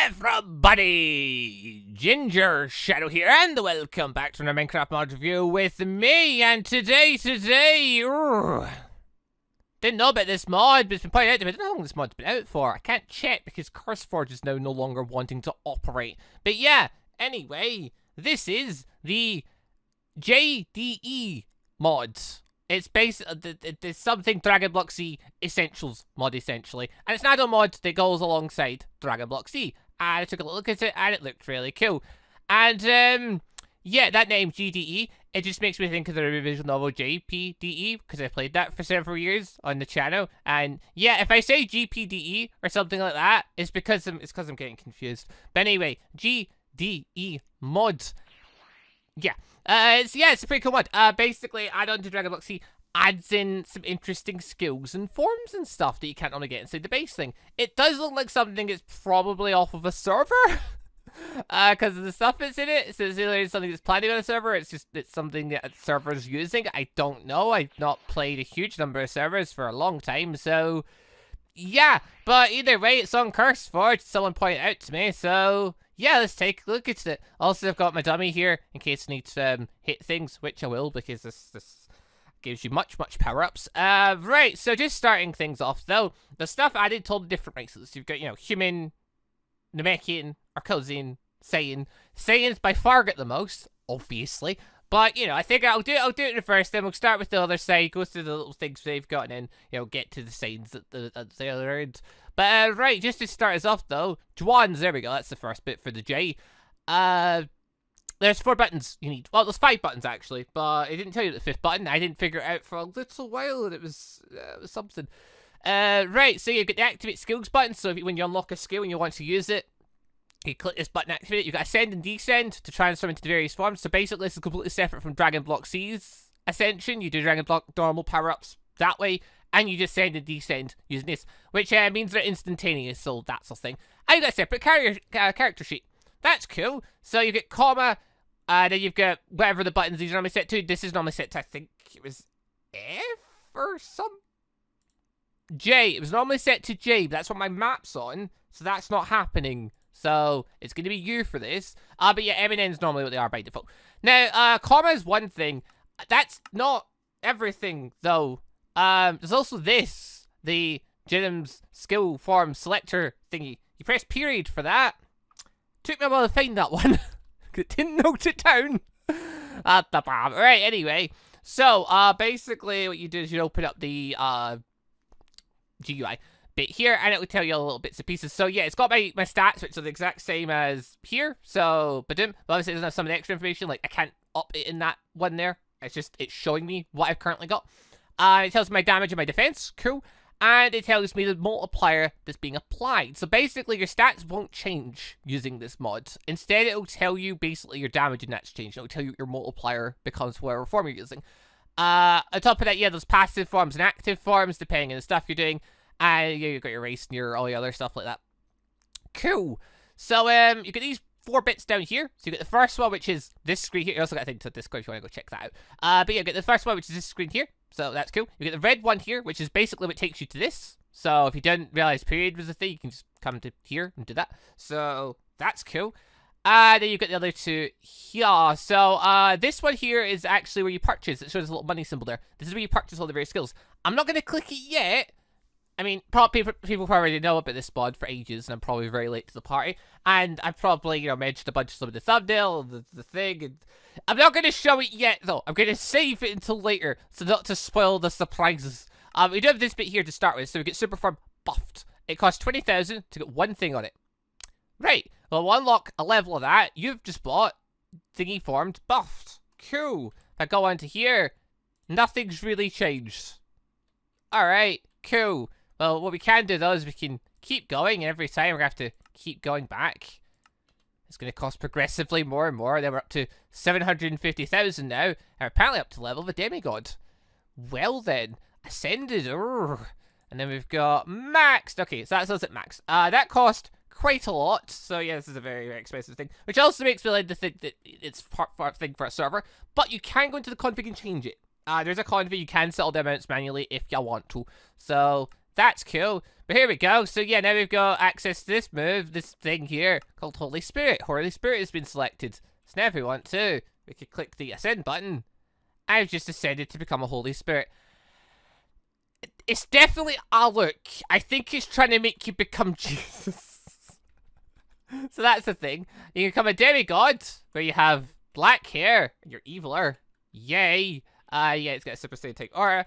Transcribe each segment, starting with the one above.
everybody! Gingershadow here, and welcome back to another Minecraft mod review with me. And today, didn't know about this mod, but it's been pointed out to me. I don't know how long this mod's been out for. I can't check because CurseForge is now no longer wanting to operate. But yeah, anyway, this is the JDE mod. It's basically there's something Dragon Block C Essentials mod, essentially. And it's an add-on mod that goes alongside Dragon Block C. And I took a look at it, and it looked really cool. And, yeah, that name, GDE, it just makes me think of the visual novel JPDE, because I played that for several years on the channel. And, yeah, if I say GPDE or something like that, it's because I'm getting confused. But anyway, GDE mods. Yeah. It's a pretty cool mod. Basically, add-on to Dragon Block C adds in some interesting skills and forms and stuff that you can't only get inside the base thing. It does look like something that's probably off of a server, because of the stuff that's in it. So it's either something that's planning on a server, it's something that a server's using. I don't know. I've not played a huge number of servers for a long time, so yeah. But either way, it's on CurseForge. Someone pointed out to me, so yeah, let's take a look at it. Also, I've got my dummy here in case I need to hit things, which I will, because this gives you much power-ups. Right, so just starting things off, though, the stuff added to all the different races. You've got, human, Namekian, Arcosian, Saiyan. Saiyan's by far get the most, obviously. But, I think I'll do it in reverse, then we'll start with the other side, go through the little things they've got, and then, get to the Saiyans at the other end. But, right, just to start us off, though, Juans, there we go, that's the first bit for the J. There's 4 buttons you need. Well, there's 5 buttons, actually, but it didn't tell you the 5th button. I didn't figure it out for a little while, and it was something. Right, so you get the Activate Skills button, so when you unlock a skill and you want to use it, you click this button, activate it. You've got Ascend and Descend to transform into the various forms. So basically, this is completely separate from Dragon Block C's Ascension. You do Dragon Block normal power-ups that way, and you just Ascend and Descend using this, which means they're instantaneous, so that's the thing. And you've got a separate character sheet. That's cool. So you get comma, then you've got whatever the buttons these are normally set to. This is normally set to, I think it was F or some J. It was normally set to J, but that's what my map's on, so that's not happening. So it's going to be U for this. But yeah, M and N is normally what they are by default. Now, comma is one thing. That's not everything, though. There's also this, the Genum's skill form selector thingy. You press period for that. Took me a while to find that one. It didn't note it down. Right, anyway. So, basically what you do is you open up the GUI bit here, and it will tell you all little bits and pieces. So, yeah, it's got my stats, which are the exact same as here. So, but obviously it doesn't have some of the extra information. Like, I can't up it in that one there. It's showing me what I've currently got. It tells me my damage and my defense. Cool. And it tells me the multiplier that's being applied. So basically, your stats won't change using this mod. Instead, it'll tell you basically your damage and that's changed. It'll tell you your multiplier becomes whatever form you're using. On top of that, yeah, there's passive forms and active forms depending on the stuff you're doing. And yeah, you've got your race and all the other stuff like that. Cool. So you get these 4 bits down here. So you get the first one, which is this screen here. You also got a thing to Discord if you want to go check that out. But yeah, you get the first one, which is this screen here. So that's cool. You get the red one here, which is basically what takes you to this. So if you didn't realize period was a thing, you can just come to here and do that. So that's cool. Then you get the other 2 here. So this one here is actually where you purchase. It shows a little money symbol there. This is where you purchase all the various skills. I'm not going to click it yet. I mean, people probably already know about this mod for ages, and I'm probably very late to the party. And I've probably, mentioned a bunch of stuff in the thumbnail, the thing, and I'm not going to show it yet, though. I'm going to save it until later, so not to spoil the surprises. We do have this bit here to start with, so we get Superform buffed. It costs 20,000 to get one thing on it. Right, well, we'll unlock a level of that. You've just bought Thingy Formed buffed. Cool. If I go on to here, nothing's really changed. Alright, cool. Well, what we can do, though, is we can keep going, and every time we're going to have to keep going back. It's going to cost progressively more and more. Then we're up to 750,000 now, and we're apparently up to the level of a demigod. Well then, ascended. And then we've got maxed. Okay, so that's us at max. That cost quite a lot. So yeah, this is a very, very expensive thing, which also makes me like to think that it's a thing for a server. But you can go into the config and change it. There's a config, you can settle the amounts manually if you want to. So That's cool. But here we go. So yeah, now we've got access to this move, this thing here, called Holy Spirit. Holy Spirit has been selected. So now if we want to, we could click the Ascend button. I've just ascended to become a Holy Spirit. It's definitely a look. I think it's trying to make you become Jesus. So that's the thing. You can become a demigod, where you have black hair, and you're eviler. Yay. Yeah, it's got a Super Saiyan type aura.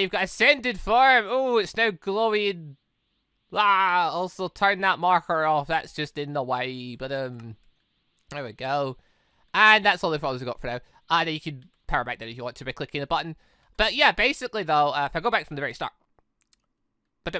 You've got Ascended form. Oh, it's now glowing. Also turn that marker off. That's just in the way. But, there we go. And that's all the problems we've got for now. Then you can power back down if you want to by clicking the button. But yeah, basically though, if I go back from the very start. But,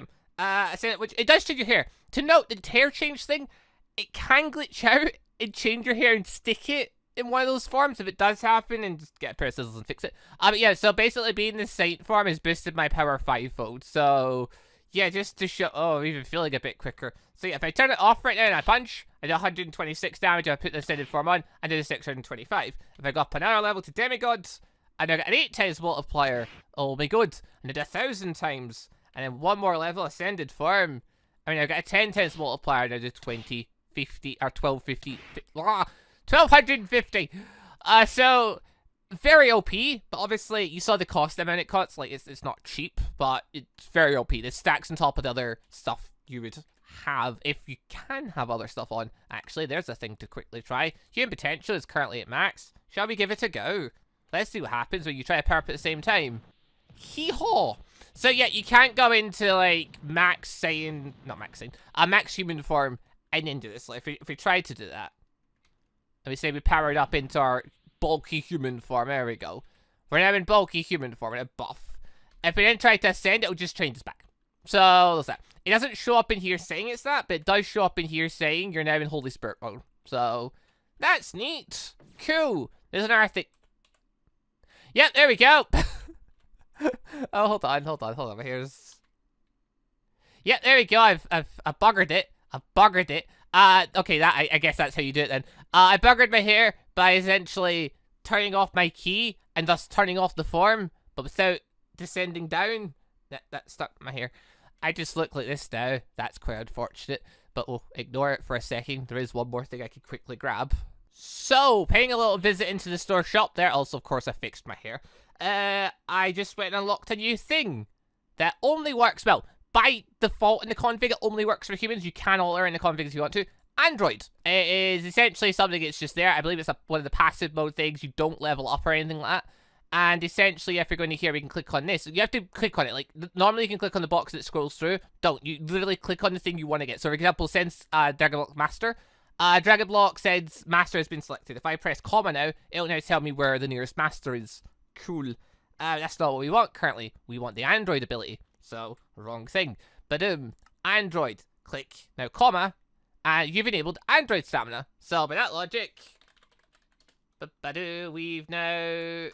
which it does change your hair. To note, the hair change thing, it can glitch out and change your hair and stick it in one of those forms if it does happen, and just get a pair of scissors and fix it. But yeah, so basically being the Saint form has boosted my power 5-fold. So yeah, just to show, I'm even feeling a bit quicker. So yeah, if I turn it off right now and I punch, I do 126 damage, I put the Ascended form on, I do 625. If I go up another level to demigods, I now get an 8 times multiplier. Oh my god. And I do 1,000 times. And then one more level, Ascended form. I mean, I got a 10 times multiplier, and I do 20, 50, or 1250. 1,250. So very OP, but obviously you saw the cost amount it costs. Like it's not cheap, but it's very OP. This stacks on top of the other stuff you would have if you can have other stuff on. Actually, there's a thing to quickly try. Human potential is currently at max. Shall we give it a go? Let's see what happens when you try to power up at the same time. Hee-haw! So yeah, you can't go into like max Saiyan, not max Saiyan, max human form and then do this. Like if we tried to do that, and we say we powered up into our bulky human form, there we go. We're now in bulky human form, in a buff. If we then try to ascend, it'll just change us back. So that's that. It doesn't show up in here saying it's that, but it does show up in here saying you're now in Holy Spirit mode. So that's neat. Cool. There's another thing. Yep, there we go. Oh, hold on. Here's. Yep, there we go. I've buggered it. Okay, I guess that's how you do it then. I buggered my hair by essentially turning off my key and thus turning off the form, but without descending down. That stuck my hair. I just look like this now. That's quite unfortunate, but we'll ignore it for a second. There is one more thing I could quickly grab. So, paying a little visit into the store shop there. Also, of course, I fixed my hair. I just went and unlocked a new thing that only works, well, by default in the config, it only works for humans. You can alter in the config if you want to. Android. It is essentially something that's just there. I believe it's one of the passive mode things. You don't level up or anything like that. And essentially, if you're going to here, we can click on this. You have to click on it. Like, normally you can click on the box that scrolls through. Don't. You literally click on the thing you want to get. So, for example, since Dragon Block Master, Dragon Block says Master has been selected. If I press comma now, it'll now tell me where the nearest Master is. Cool. That's not what we want currently. We want the Android ability. So, wrong thing. Boom. Android. Click. Now, comma. And you've enabled Android stamina. So, by that logic, we've now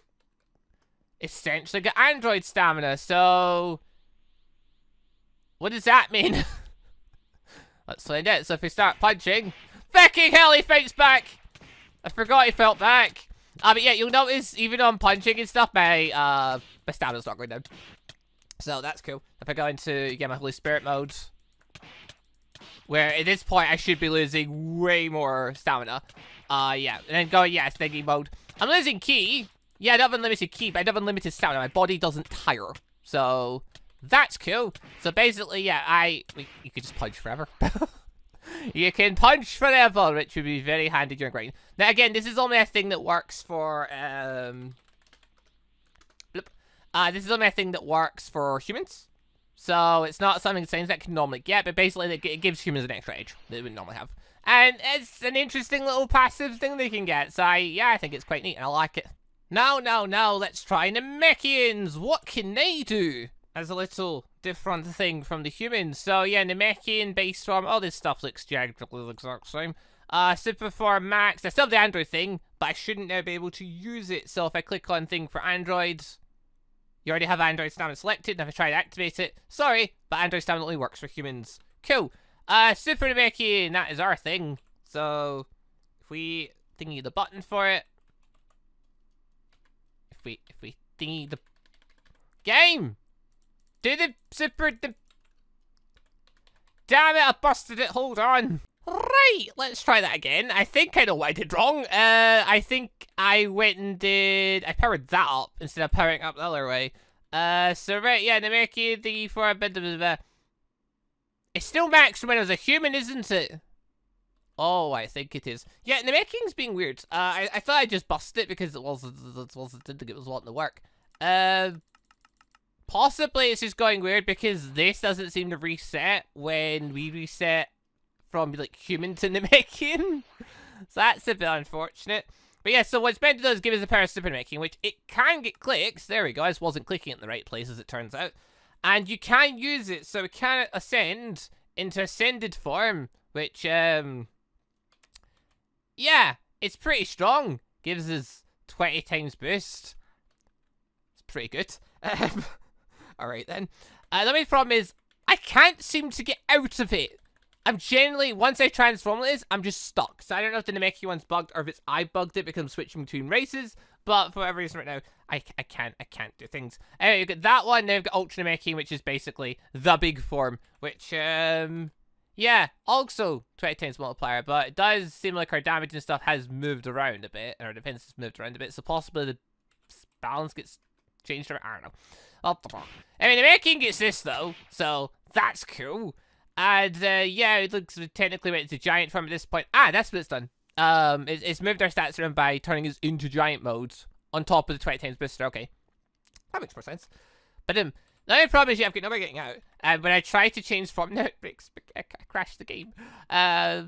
essentially got Android stamina. So, what does that mean? Let's find out. So, if we start punching, fucking hell, he fights back. I forgot he felt back. But yeah, you'll notice even on punching and stuff, my stamina's not going down. So that's cool. If I go into, my Holy Spirit mode, where at this point I should be losing way more stamina. Yeah. And then go, thingy mode. I'm losing ki. Yeah, I don't have unlimited ki, but I don't have unlimited stamina. My body doesn't tire. So that's cool. So basically, yeah, you could just punch forever. You can punch forever, which would be very handy during grinding. Now, again, this is only a thing that works for, this is only a thing that works for humans. So, it's not something Saiyans that can normally get, but basically it gives humans an extra edge that they wouldn't normally have. And it's an interesting little passive thing they can get. So, I think it's quite neat, and I like it. Now, let's try Namekians. What can they do? As a little different thing from the humans. So yeah, Namekian, base form, all this stuff looks generally the exact same. Super form max, I still have the Android thing, but I shouldn't now be able to use it. So if I click on thing for Android, you already have Android stamina selected, and if I try to activate it, sorry, but Android stamina only works for humans. Cool. Super Namekian, that is our thing. So if we thingy the button for it, if we thingy the game. Do the super Damn it, I busted it. Hold on. Right, let's try that again. I think I know what I did wrong. I think I went and did... I powered that up instead of powering up the other way. So right, yeah, Namekian thingy for a bit of... It's still maxed when it was a human, isn't it? Oh, I think it is. Yeah, Namekian's being weird. I thought I just busted it because it didn't think it was wanting to work. Possibly it's just going weird because this doesn't seem to reset when we reset from, like, human to Namekian. So that's a bit unfortunate. But yeah, so what it's meant to do is give us a pair of super Namekian, which it can get clicks. There we go. I just wasn't clicking in the right place, as it turns out. And you can use it, so it can ascend into ascended form, which, yeah, it's pretty strong. Gives us 20 times boost. It's pretty good. Alright then. The main problem is, I can't seem to get out of it. I'm generally, once I transform this, I'm just stuck. So I don't know if the Namekian one's bugged or if it's I bugged it because I'm switching between races. But for whatever reason right now, I can't do things. Anyway, you've got that one, then you've got Ultra Namekian, which is basically the big form. Which, yeah, also 20 times multiplier. But it does seem like our damage and stuff has moved around a bit. And our defense has moved around a bit. So possibly the balance gets changed. I don't know. I mean, the Namekian gets this though. So that's cool. And, yeah, it looks technically went into giant form at this point. Ah, that's what it's done. It's moved our stats around by turning us into giant modes on top of the 20 times booster. Okay. That makes more sense. But, the only problem is I've got nobody getting out. And when I try to change form, no, it breaks. I crashed the game. Yeah,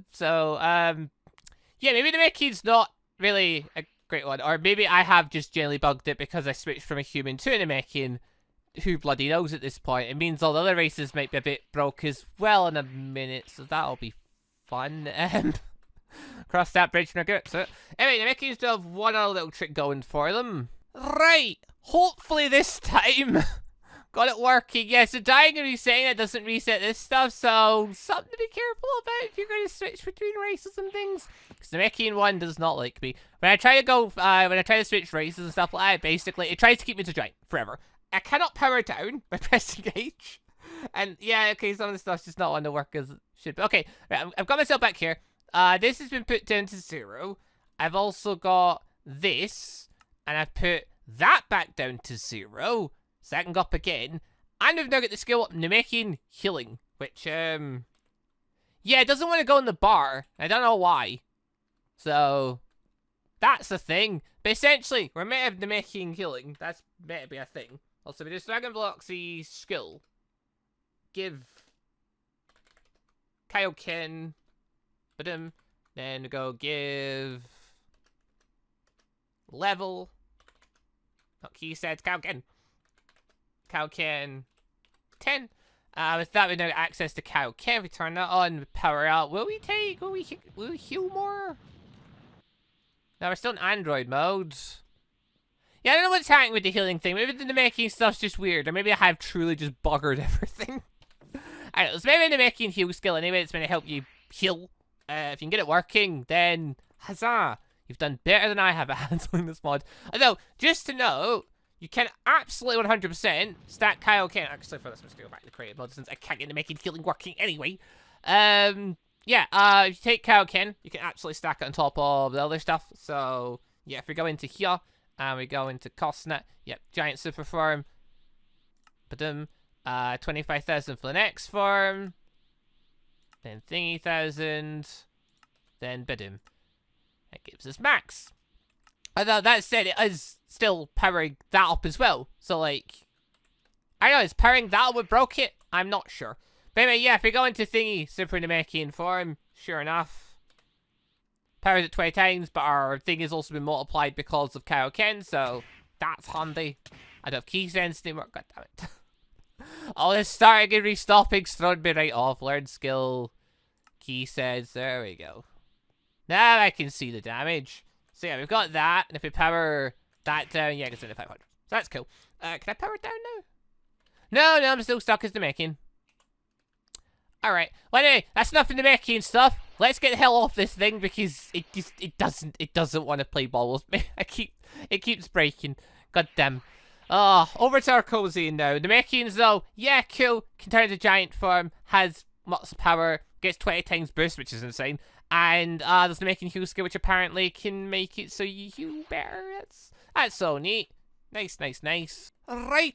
maybe the Namekian's not really a great one. Or maybe I have just generally bugged it because I switched from a human to a Namekian. Who bloody knows at this point? It means all the other races might be a bit broke as well in a minute, so that'll be fun. Cross that bridge when I get to it. Anyway, the Namekians still have one other little trick going for them. Right, hopefully this time got it working. Yeah, so dying and resetting it doesn't reset this stuff, so something to be careful about if you're going to switch between races and things. Because the Namekian one does not like me. When I try to go, when I try to switch races and stuff like that, basically, it tries to keep me to giant forever. I cannot power down by pressing H. And yeah, okay, some of the stuff's just not on to work as it should be. Okay, right, I've got myself back here. This has been put down to 0. I've also got this. And I've put that back down to 0. So I can go up again. And we've now got the skill up Namekian Healing. Which, yeah, it doesn't want to go in the bar. I don't know why. So, that's the thing. But essentially, we're meant to have Namekian Healing. That's meant to be a thing. Also, we just Dragon Blocks the skill. Give Kaioken. Then we go give level. Not key said Kaioken. Kaioken 10. With that, we now get access to Kaioken. We turn that on, we power out. Will we heal more? No, we're still in Android mode. Yeah, I don't know what's happening with the healing thing. Maybe the Namekian stuff's just weird. Or maybe I have truly just buggered everything. I don't know. So maybe the Namekian heal skill anyway. It's going to help you heal. If you can get it working, then huzzah. You've done better than I have at handling this mod. Although, just to know, you can absolutely 100% stack Kaioken. Actually, for this, I'm just going to go back to the creative mode since I can't get Namekian healing working anyway. Yeah, if you take Kaioken, you can absolutely stack it on top of the other stuff. So, yeah, if we go into here, and we go into Costnet, yep, giant super form. Badum. 25,000 for the next form. Then thingy 1,000. Then badum. That gives us max. Although that said, it is still powering that up as well. So, like, I don't know, is powering that up what broke it? I'm not sure. But anyway, yeah, if we go into thingy, super Namekian form, sure enough. Powers it 20 times, but our thing has also been multiplied because of Kaioken, so that's handy. I don't have key sense anymore, god damn it. All this starting and restopping's thrown me right off. Learn skill, key sense, there we go. Now I can see the damage. So yeah, we've got that, and if we power that down, yeah, it gets into 500. So that's cool. Can I power it down now? No, I'm still stuck as Namekian. Alright, well anyway, that's enough of the Namekian stuff. Let's get the hell off this thing because it doesn't want to play ball with me. It keeps breaking. God damn. Oh, over to Arcosian now. The Namekians though, yeah, cool, can turn into giant form, has muscle power, gets 20 times boost, which is insane. And there's the Namekian heal skill, which apparently can make it so you heal better. That's so neat. Nice, nice, nice. Right,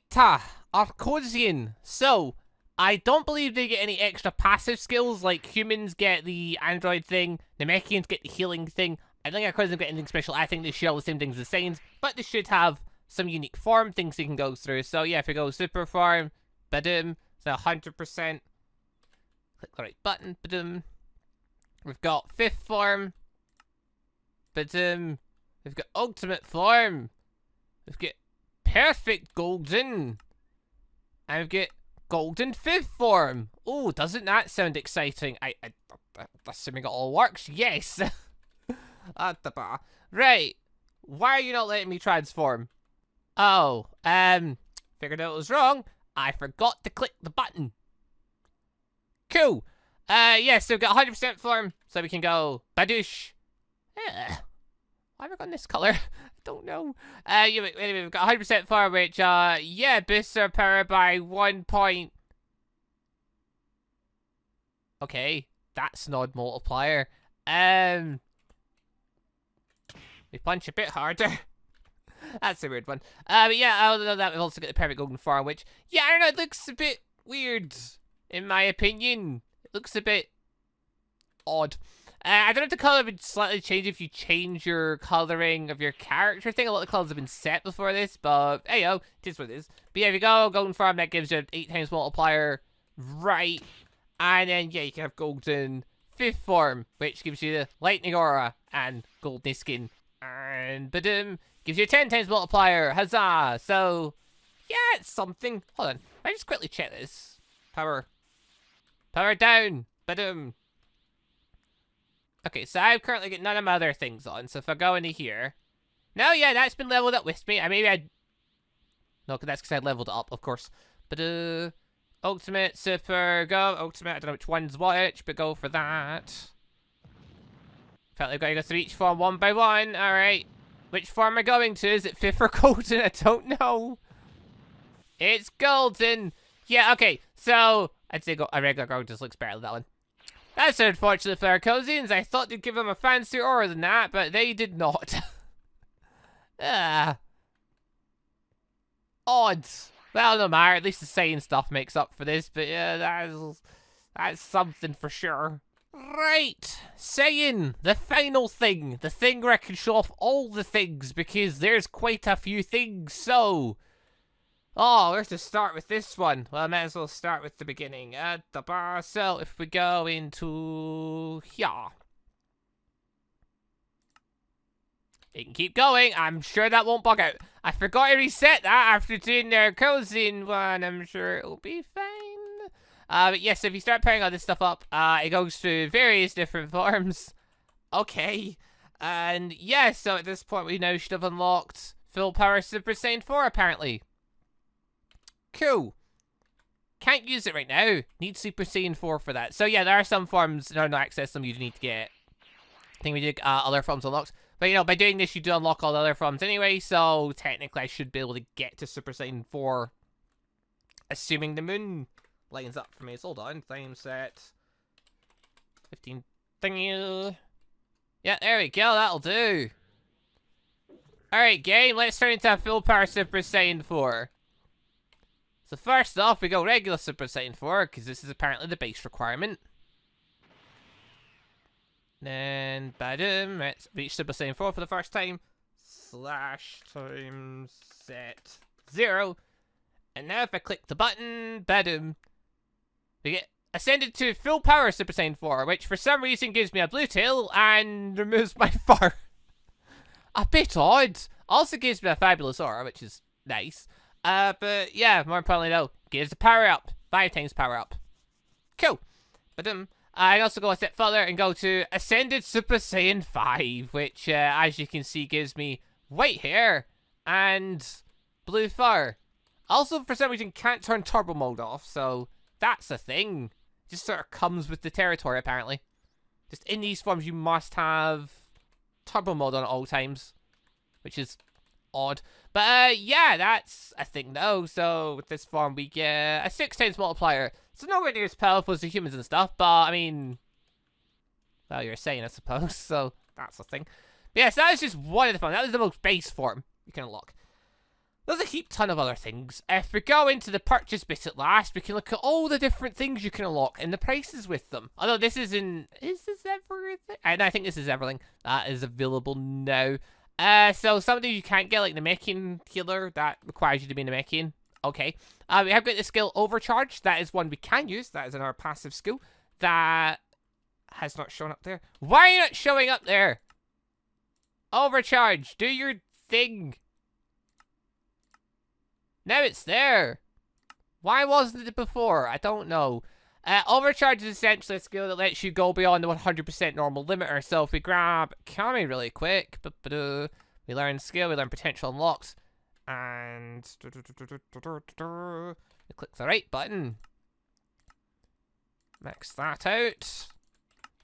Arcosian. So, I don't believe they get any extra passive skills, like humans get the android thing, Namekians get the healing thing. I don't think Arcosian get anything special. I think they share all the same things as Saiyans, but they should have some unique form things they can go through. So yeah, if we go super form, badum, so 100%. Click the right button, badum. We've got fifth form, badum. We've got ultimate form. We've got perfect golden. And we've got golden fifth form. Oh, doesn't that sound exciting? I assuming it all works. Yes. At the bar. Right. Why are you not letting me transform? Oh, figured out it was wrong. I forgot to click the button. Cool. Yeah, so we've got 100% form, so we can go badoosh. Why have I got this color? I don't know. Yeah, anyway, we've got 100% form, which, yeah, boosts our power by 1 point. Okay, that's an odd multiplier. We punch a bit harder. That's a weird one. But yeah, other than that, we've also got the perfect golden form, which, yeah, I don't know, it looks a bit weird, in my opinion. It looks a bit odd. I don't know if the color would slightly change if you change your coloring of your character thing. A lot of colors have been set before this, but hey yo, it is what it is. But yeah, if you go golden form, that gives you 8 times multiplier, right? And then yeah, you can have golden fifth form, which gives you the lightning aura and golden skin, and badum, gives you a 10 times multiplier. Huzzah! So yeah, it's something. Hold on, I just quickly check this. Power down, badum. Okay, so I've currently got none of my other things on, so if I go into here... No, yeah, that's been leveled up with me. No, because that's because I leveled it up, of course. But, ultimate, super, go, ultimate, I don't know which one's which, but go for that. Apparently I've got to go through each form one by one, alright. Which form am I going to? Is it fifth or golden? I don't know. It's golden! Yeah, okay, so, I'd say a regular gold just looks better than that one. That's unfortunate for our Arcosians. I thought they'd give them a fancier aura than that, but they did not. Odd. Well, no matter. At least the Saiyan stuff makes up for this, but yeah, that's something for sure. Right. Saiyan, the final thing. The thing where I can show off all the things, because there's quite a few things, so... Oh, where's to start with this one? Well, I might as well start with the beginning. At the bar. So, if we go into here. It can keep going. I'm sure that won't bug out. I forgot to reset that after doing the Arcosian one. I'm sure it'll be fine. But yes, if you start pairing all this stuff up, it goes through various different forms. Okay. And yeah, so at this point, we now should have unlocked full power Super Saiyan 4, apparently. Cool. Can't use it right now. Need Super Saiyan 4 for that. So yeah, there are some forms, there are no access, some you need to get. I think we did other forms unlocked. But you know, by doing this, you do unlock all the other forms anyway, so technically I should be able to get to Super Saiyan 4. Assuming the moon lines up for me. So hold on, time set. 15 thingy. Yeah, there we go, that'll do. Alright, game, let's turn into a full power Super Saiyan 4. So first off, we go regular Super Saiyan 4, because this is apparently the base requirement. Then, badum, let's reach Super Saiyan 4 for the first time. Slash time set 0. And now if I click the button, badum, we get ascended to full power Super Saiyan 4, which for some reason gives me a blue tail and removes my fur. A bit odd. Also gives me a fabulous aura, which is nice. But yeah, more importantly though, gives a power up. 5 times power up. Cool. But I also go a step further and go to Ascended Super Saiyan 5, which as you can see gives me white hair and blue fur. Also for some reason can't turn turbo mode off, so that's a thing. Just sort of comes with the territory apparently. Just in these forms you must have turbo mode on at all times, which is odd. But yeah, that's a thing though. So with this form we get a 6 times multiplier. So nowhere near as powerful as the humans and stuff, but, I mean... Well, you're saying, I suppose, so that's the thing. But yeah, so that was just one of the fun. That was the most base form you can unlock. There's a heap ton of other things. If we go into the purchase bit at last, we can look at all the different things you can unlock and the prices with them. Although this is in... Is this everything? And I think this is everything that is available now. So some of these you can't get, like the Namekian healer. That requires you to be Namekian. Okay. We have got the skill Overcharge. That is one we can use. That is in our passive skill. That has not shown up there. Why are you not showing up there? Overcharge. Do your thing. Now it's there. Why wasn't it before? I don't know. Overcharge is essentially a skill that lets you go beyond the 100% normal limiter. So if we grab Kami really quick, we learn skill, we learn potential unlocks, and we click the right button. Max that out.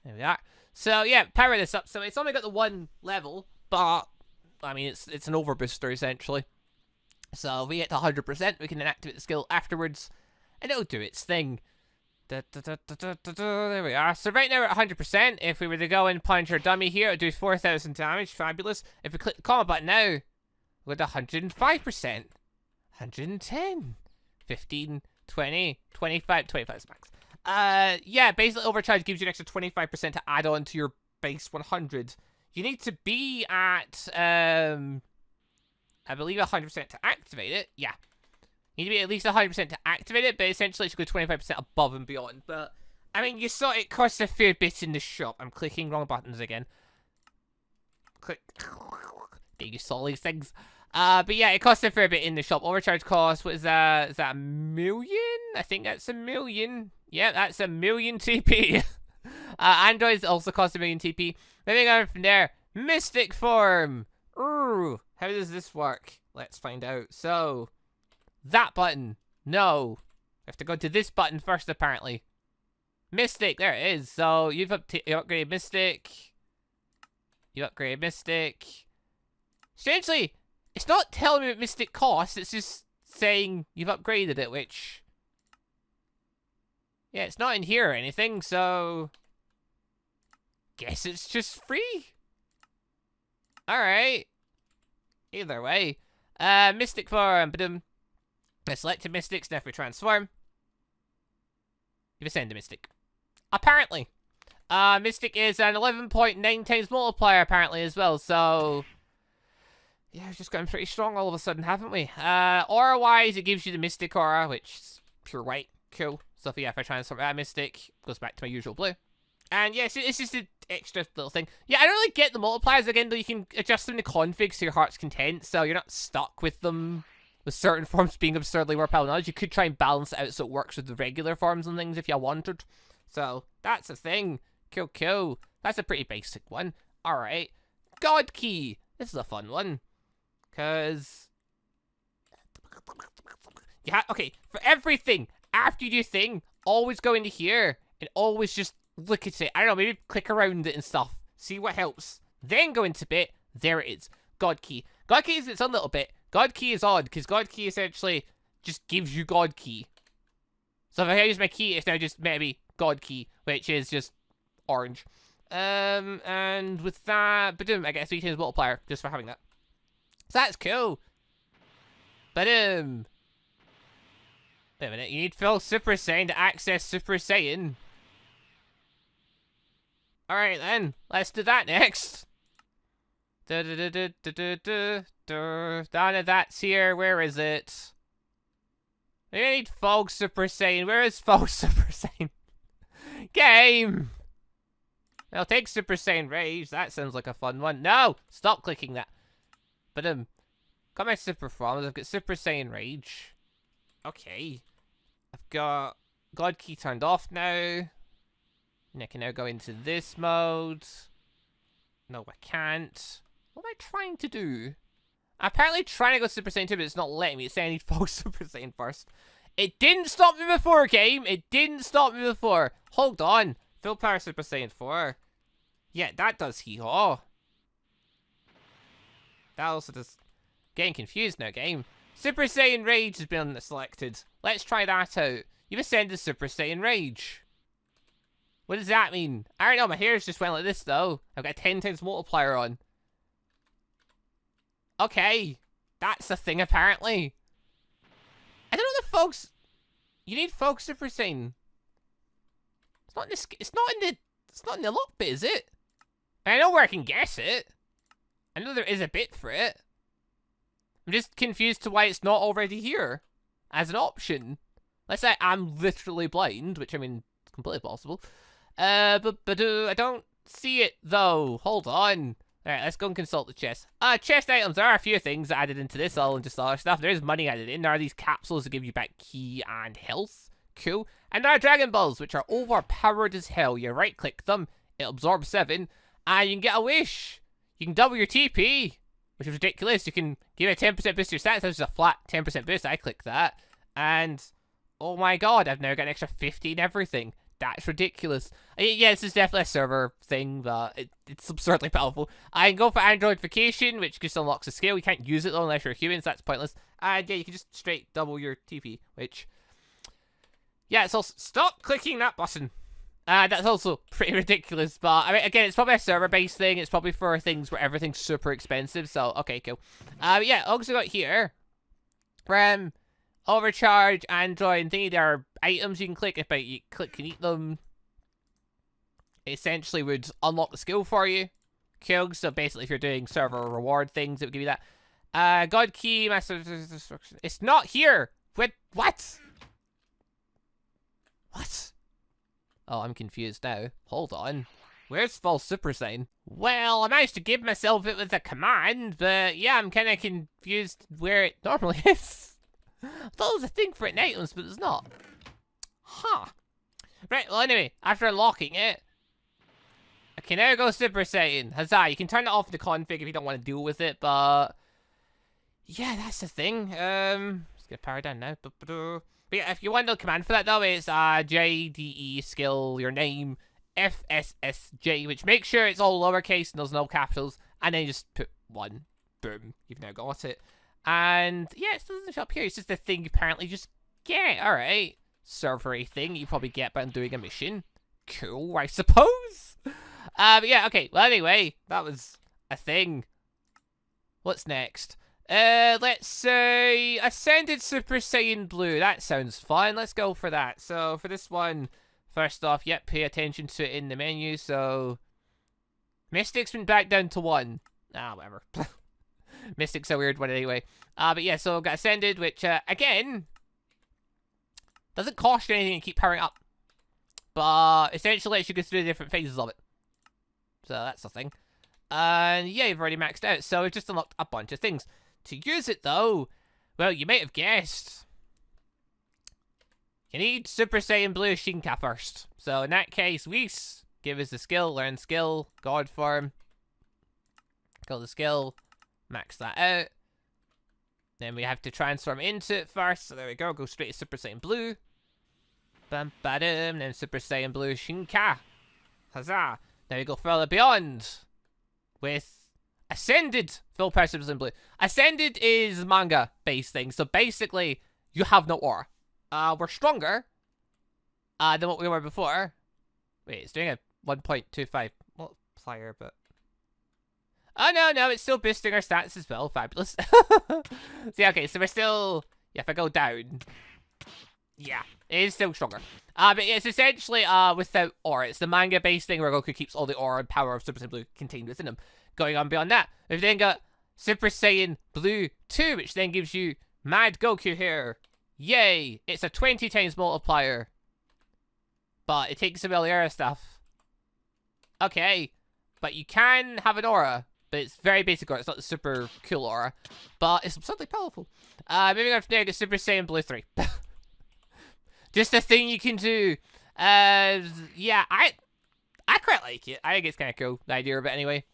There we are. So yeah, power this up. So it's only got the one level, but I mean it's an overbooster essentially. So if we get to 100%, we can then activate the skill afterwards, and it'll do its thing. There we are. So right now we're at 100%. If we were to go and punch our dummy here, it would do 4,000 damage. Fabulous. If we click the combat button now, we're at 105%. 110. 15, 20, 25. 25 is max. Yeah, basically Overcharge gives you an extra 25% to add on to your base 100. You need to be at, I believe 100% to activate it. Yeah. You need to be at least 100% to activate it, but essentially it should go 25% above and beyond. But, I mean, you saw it costs a fair bit in the shop. I'm clicking wrong buttons again. Click. You saw these things. But yeah, it costs a fair bit in the shop. Overcharge costs, what is that? Is that 1 million? I think that's 1 million. Yeah, that's 1 million TP. Androids also cost 1 million TP. Moving on from there. Mystic form. Ooh. How does this work? Let's find out. So, that button. No. I have to go to this button first, apparently. Mystic. There it is. So, you upgraded Mystic. You upgraded Mystic. Strangely, it's not telling me what Mystic costs. It's just saying you've upgraded it, which... Yeah, it's not in here or anything, so... Guess it's just free. Alright. Either way. Mystic form. I selected Mystics, now if we transform. You ascend a Mystic. Apparently. Mystic is an 11.9 times multiplier apparently as well, so... Yeah, we've just gotten pretty strong all of a sudden, haven't we? Aura-wise, it gives you the Mystic Aura, which is pure white. Cool. So yeah, if I transform that Mystic, it goes back to my usual blue. And yeah, it's just an extra little thing. Yeah, I don't really get the multipliers again, though you can adjust them to configs to your heart's content, so you're not stuck with them, with certain forms being absurdly more powerful than others. You could try and balance it out so it works with the regular forms and things if you wanted. So, that's a thing. Cool, cool. That's a pretty basic one. Alright. God Key. This is a fun one. Because... Yeah, okay. For everything, after you do thing, always go into here and always just look at it. I don't know, maybe click around it and stuff. See what helps. Then go into bit. There it is. God Key. God Key is its own little bit. God Key is odd, because God Key essentially just gives you God Key. So if I use my key, it's now just maybe God Key, which is just orange. And with that, I guess we can use multiplier just for having that. So that's cool. Wait a minute, you need full Super Saiyan to access Super Saiyan. Alright then, let's do that next. None of that's here, where is it? We need full Super Saiyan, where is full Super Saiyan? Game! I'll take Super Saiyan Rage, that sounds like a fun one. No! Stop clicking that. Got my Super Forms, I've got Super Saiyan Rage. Okay. I've got God Key turned off now. And I can now go into this mode. No, I can't. What am I trying to do? I'm apparently trying to go Super Saiyan 2, but it's not letting me. It's saying I need full Super Saiyan first. It didn't stop me before, game. It didn't stop me before. Hold on. Full power Super Saiyan 4. Yeah, that does hee-haw. That also does... Getting confused now, game. Super Saiyan Rage has been selected. Let's try that out. You've ascended Super Saiyan Rage. What does that mean? I don't know, my hair's just went like this, though. I've got a 10 times multiplier on. Okay. That's a thing, apparently. I don't know the folks... You need folk Super Saiyan. It's not in the... It's not in the lock bit, is it? I know where I can guess it. I know there is a bit for it. I'm just confused to why it's not already here. As an option. Let's say I'm literally blind, which, I mean, it's completely possible. But I don't see it, though. Hold on. Alright, let's go and consult the chest. Chest items. There are a few things added into this, all into other stuff. There is money added in. There are these capsules that give you back ki and health. Cool. And there are Dragon Balls, which are overpowered as hell. You right-click them, it absorbs 7, and you can get a wish. You can double your TP, which is ridiculous. You can give it a 10% boost to your stats. That's just a flat 10% boost. I click that, and oh my god, I've now got an extra 50 in everything. That's ridiculous. Yeah, this is definitely a server thing, but it's absurdly powerful. I can go for androidification, which just unlocks a skill. You can't use it though unless you're a human, so that's pointless. And yeah, you can just straight double your TP, which... Yeah, it's also... Stop clicking that button. That's also pretty ridiculous, but I mean, again, it's probably a server-based thing. It's probably for things where everything's super expensive, so okay, cool. Yeah, also got here... Overcharge, Android, and thingy, there are items you can click. If you click and eat them, it essentially would unlock the skill for you. Cool. So basically, if you're doing server reward things, it would give you that. God Key, Master Destruction. It's not here! What? What? What? Oh, I'm confused now. Hold on. Where's False Super Saiyan? Well, I managed to give myself it with a command, but yeah, I'm kind of confused where it normally is. I thought there was a thing for it in items, but there's not. Huh. Right, well anyway, after unlocking it, I can now go Super Saiyan. Huzzah, you can turn it off in the config if you don't want to deal with it, but... Yeah, that's the thing. Let's get power down now. But yeah, if you want the command for that though, it's JDE skill, your name, FSSJ, which makes sure it's all lowercase and there's no capitals, and then you just put 1. Boom, you've now got it. And yeah, it doesn't show up here. It's just a thing you apparently just get. Alright. Servery thing you probably get by doing a mission. Cool, I suppose. But yeah, okay. Well, anyway, that was a thing. What's next? Let's say Ascended Super Saiyan Blue. That sounds fun. Let's go for that. So for this one, first off, yep, pay attention to it in the menu. So Mystic's been back down to 1. Whatever. Mystic's a weird one anyway. But yeah, so got Ascended, which, again, doesn't cost you anything to keep powering up. But essentially lets you go through the different phases of it. So that's the thing. And yeah, you've already maxed out. So we've just unlocked a bunch of things. To use it, though, well, you might have guessed. You need Super Saiyan Blue Shinka first. So in that case, Whis, give us the skill, learn skill, God form. Go the skill. Max that out. Then we have to transform into it first. So there we go. Go straight to Super Saiyan Blue. Bam, badum. Then Super Saiyan Blue Shinka. Huzzah. Now we go further beyond. With Ascended full power Super Saiyan Blue. Ascended is manga based thing. So basically, you have no aura. We're stronger than what we were before. Wait, it's doing a 1.25 multiplier, but... Oh, no, it's still boosting our stats as well. Fabulous. So, yeah, okay, so we're still... Yeah, if I go down... Yeah, it is still stronger. But it's essentially without aura. It's the manga-based thing where Goku keeps all the aura and power of Super Saiyan Blue contained within him. Going on beyond that, we've then got Super Saiyan Blue 2, which then gives you Mad Goku here. Yay! It's a 20 times multiplier. But it takes away all the aura stuff. Okay, but you can have an aura. But it's very basic aura. It's not the super cool aura. But it's absurdly powerful. Moving on from there, get Super Saiyan Blue 3. Just a thing you can do. Yeah, I quite like it. I think it's kind of cool, the idea of it anyway.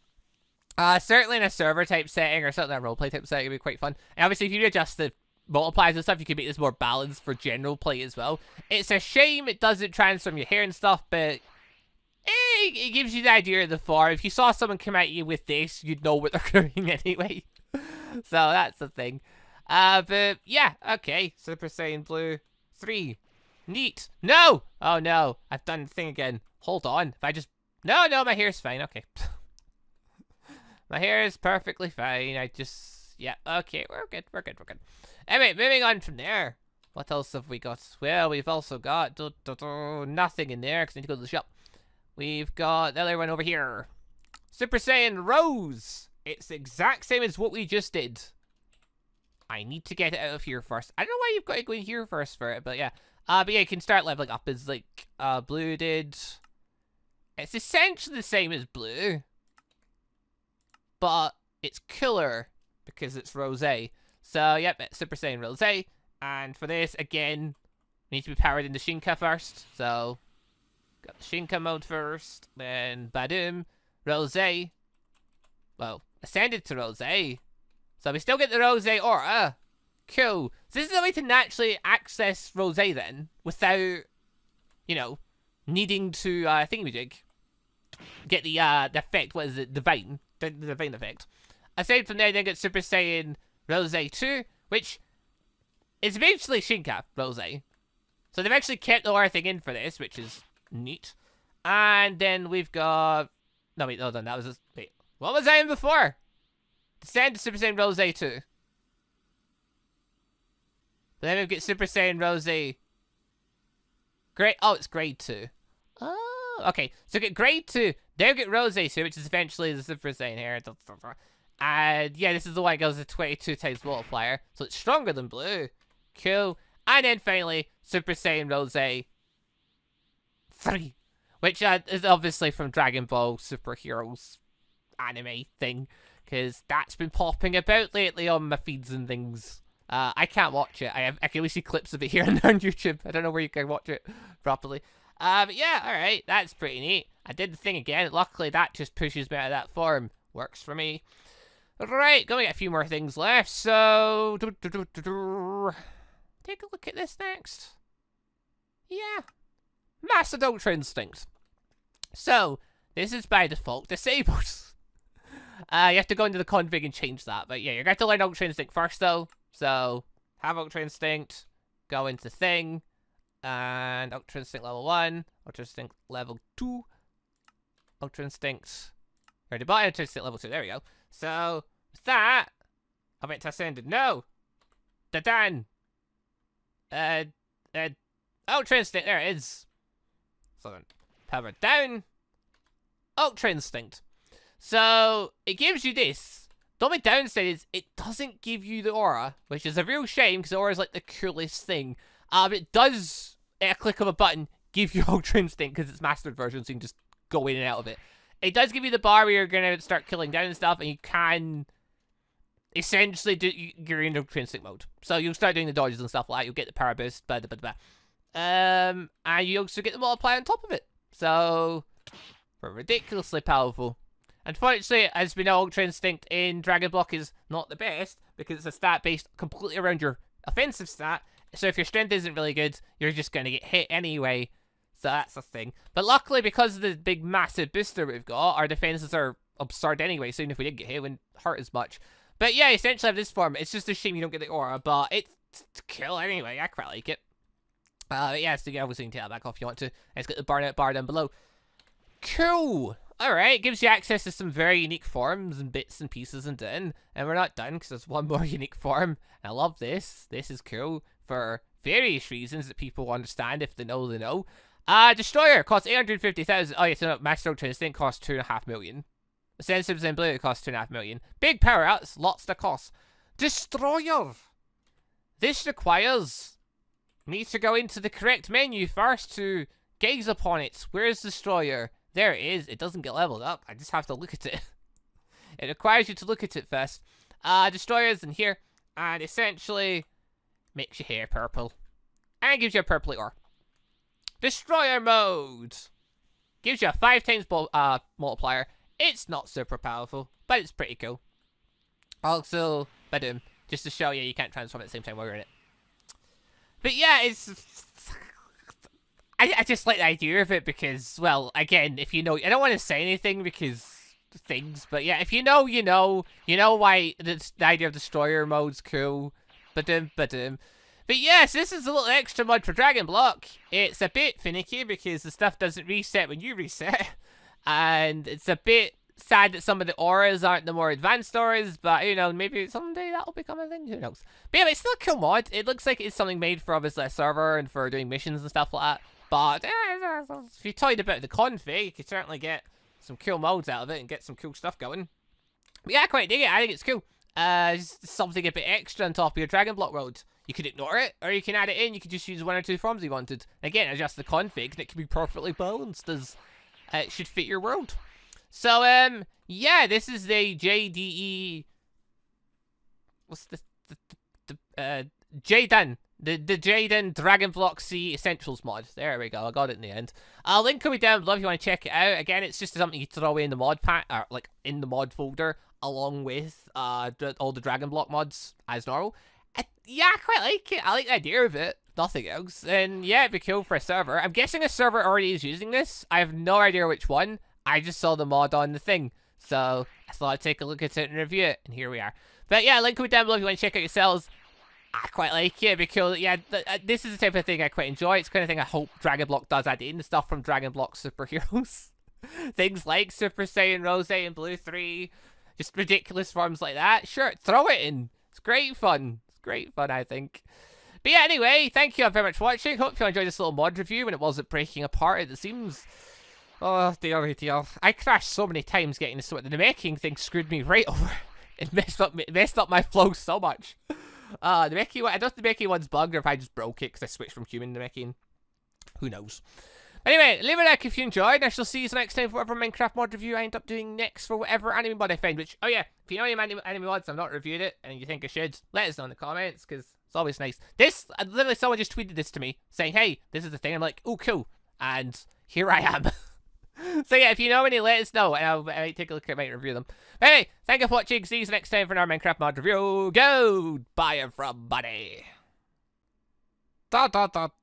Certainly in a server type setting or something, a roleplay type setting, it'd be quite fun. And obviously, if you adjust the multipliers and stuff, you can make this more balanced for general play as well. It's a shame it doesn't transform your hair and stuff, but... It gives you the idea of the form. If you saw someone come at you with this, you'd know what they're doing anyway. So that's the thing. But yeah, okay. Super Saiyan Blue 3. Neat. No! Oh, no. I've done the thing again. Hold on. If I just... No, my hair's fine. Okay. My hair is perfectly fine. I just... Yeah, okay. We're good. Anyway, moving on from there. What else have we got? Well, we've also got nothing in there because I need to go to the shop. We've got the other one over here. Super Saiyan Rose. It's the exact same as what we just did. I need to get it out of here first. I don't know why you've got to go in here first for it, but yeah. But yeah, you can start leveling up as like Blue did. It's essentially the same as Blue, but it's cooler because it's Rose. So yep, it's Super Saiyan Rose. And for this, again, we need to be powered into Shinka first. So got the Shinka mode first, then Badoom, Rose. Well, ascended to Rose. So we still get the Rose aura. Cool. So this is a way to naturally access Rose then, without, you know, needing to, thingamajig, get the effect, what is it, Divine, the Divine effect. Aside from there, then get Super Saiyan Rose 2, which is eventually Shinka Rose. So they've actually kept the aura thing in for this, which is neat. And then we've got, no wait, hold on, that was just, wait, what was I in before? Descend to Super Saiyan Rose 2. But then we get Super Saiyan Rose. Great. Oh, it's grade 2. Oh, okay. So get grade 2. Then we get Rose 2, which is eventually the Super Saiyan here. And yeah, this is the one that goes to 22 times multiplier. So it's stronger than Blue. Cool. And then finally, Super Saiyan Rose 3. Which is obviously from Dragon Ball Superheroes anime thing. Because that's been popping about lately on my feeds and things. I can't watch it. I can only see clips of it here and there on YouTube. I don't know where you can watch it properly. But yeah, alright. That's pretty neat. I did the thing again. Luckily, that just pushes me out of that form. Works for me. Right, gonna get a few more things left. So, take a look at this next. Yeah. Mastered Ultra Instinct. So, this is by default disabled. You have to go into the config and change that. But yeah, you're going to learn Ultra Instinct first, though. So, have Ultra Instinct, go into Thing, and Ultra Instinct level 1, Ultra Instinct level 2, Ultra Instinct, already bought Ultra Instinct level 2, there we go. So, with that, I went to Ascended, no! Da-dan! Ultra Instinct, there it is. So then, power down, Ultra Instinct. So, it gives you this. The only downside is it doesn't give you the aura, which is a real shame because the aura is like the coolest thing. But it does, at a click of a button, give you Ultra Instinct because it's mastered version, so you can just go in and out of it. It does give you the bar where you're going to start killing down and stuff, and you can essentially do you're in Ultra Instinct mode. So you'll start doing the dodges and stuff like that. You'll get the power boost, blah, blah, blah, blah. And you also get the multiply on top of it. So, we're ridiculously powerful. Unfortunately, as we know, Ultra Instinct in Dragon Block is not the best, because it's a stat based completely around your offensive stat, so if your strength isn't really good, you're just going to get hit anyway, so that's the thing. But luckily, because of the big massive booster we've got, our defenses are absurd anyway, so even if we did get hit, it wouldn't hurt as much. But yeah, essentially of this form, it's just a shame you don't get the aura, but it's kill anyway, I quite like it. Yeah, so you obviously can take that back off if you want to. Let's get the burnout bar down below. Cool! Alright, gives you access to some very unique forms and bits and pieces and done. And we're not done because there's one more unique form. I love this. This is cool for various reasons that people understand if they know, they know. Destroyer costs 850,000. Oh, yeah, so Master Ultra Instinct costs 2.5 million. Sensitives and Blue costs 2.5 million. Big power ups, lots to cost. Destroyer! This requires me to go into the correct menu first to gaze upon it. Where's Destroyer? There it is. It doesn't get leveled up. I just have to look at it. It requires you to look at it first. Destroyer's in here. And essentially makes your hair purple. And gives you a purple ore. Destroyer mode. Gives you a 5 times multiplier. It's not super powerful, but it's pretty cool. Also, badoom. Just to show you can't transform at the same time while you're in it. But yeah, it's... I just like the idea of it because, well, again, if you know, I don't want to say anything because things, but yeah, if you know, you know why the idea of Destroyer mode's cool. But But yes, this is a little extra mod for Dragon Block. It's a bit finicky because the stuff doesn't reset when you reset. And it's a bit sad that some of the auras aren't the more advanced auras, but you know, maybe someday that'll become a thing, who knows. But yeah, it's still a cool mod. It looks like it's something made for obviously a server and for doing missions and stuff like that. But if you toyed about the config, you could certainly get some cool mods out of it and get some cool stuff going. But yeah, I quite dig it. I think it's cool. Just something a bit extra on top of your Dragon Block world. You could ignore it, or you can add it in. You could just use one or two forms you wanted. Again, adjust the config, and it can be perfectly balanced as it should fit your world. So, yeah, this is the JDE. What's the Jaden? The Jaden Dragon Block C Essentials mod. There we go. I got it in the end. I'll link will be down below if you want to check it out. Again, it's just something you throw away in the mod pack, or like in the mod folder, along with all the Dragon Block mods as normal. Yeah, I quite like it. I like the idea of it. Nothing else. And yeah, it'd be cool for a server. I'm guessing a server already is using this. I have no idea which one. I just saw the mod on the thing. So I thought I'd take a look at it and review it. And here we are. But yeah, link will be down below if you want to check out yourselves. I quite like it because, yeah, this is the type of thing I quite enjoy. It's the kind of thing I hope Dragon Block does add in, the stuff from Dragon Block superheroes. Things like Super Saiyan, Rose, and Blue 3. Just ridiculous forms like that. Sure, throw it in. It's great fun. It's great fun, I think. But yeah, anyway, thank you all very much for watching. Hope you enjoyed this little mod review when it wasn't breaking apart, it seems. Oh, dear, dear. I crashed so many times getting this. The Namekian thing screwed me right over. It messed up my flow so much. The Namekian one, I don't know if the Namekian one's bugged or if I just broke it because I switched from human to Namekian. Who knows? Anyway, leave a like if you enjoyed, and I shall see you next time for whatever Minecraft mod review I end up doing next for whatever anime mod I find. Which, oh yeah, if you know any anime mods I've not reviewed it and you think I should, let us know in the comments because it's always nice. This, literally someone just tweeted this to me saying, hey, this is the thing. I'm like, oh, cool. And here I am. So yeah, if you know any, let us know, and I might take a look at it, might review them. But anyway, thank you for watching. See you next time for another Minecraft mod review. Goodbye, everybody.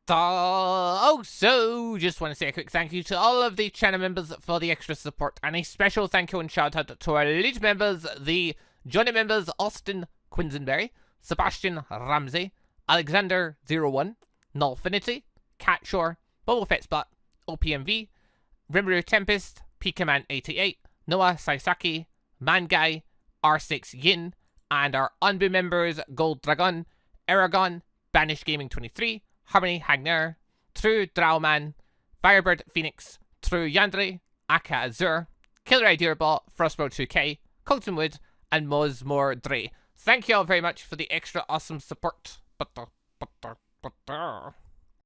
Also, just want to say a quick thank you to all of the channel members for the extra support, and a special thank you and shout out to our elite members, the Johnny members Austin Quinsonberry, Sebastian Ramsey, Alexander01, Nullfinity, Catshore, Boba Fett Spot, OPMV, Rimuru Tempest, Pikaman88, Noah Saisaki, Mangai, R6 Yin, and our ANBU members GoldDragon, Eragon, Banish Gaming 23, Harmony Hagner, TrueDeaddraonman, FireBird Pheonix, TrueYandere, akaAzur, Killer Idearbot, Frostbro 2K, Colton Wood, and Mosmordre. Thank you all very much for the extra awesome support.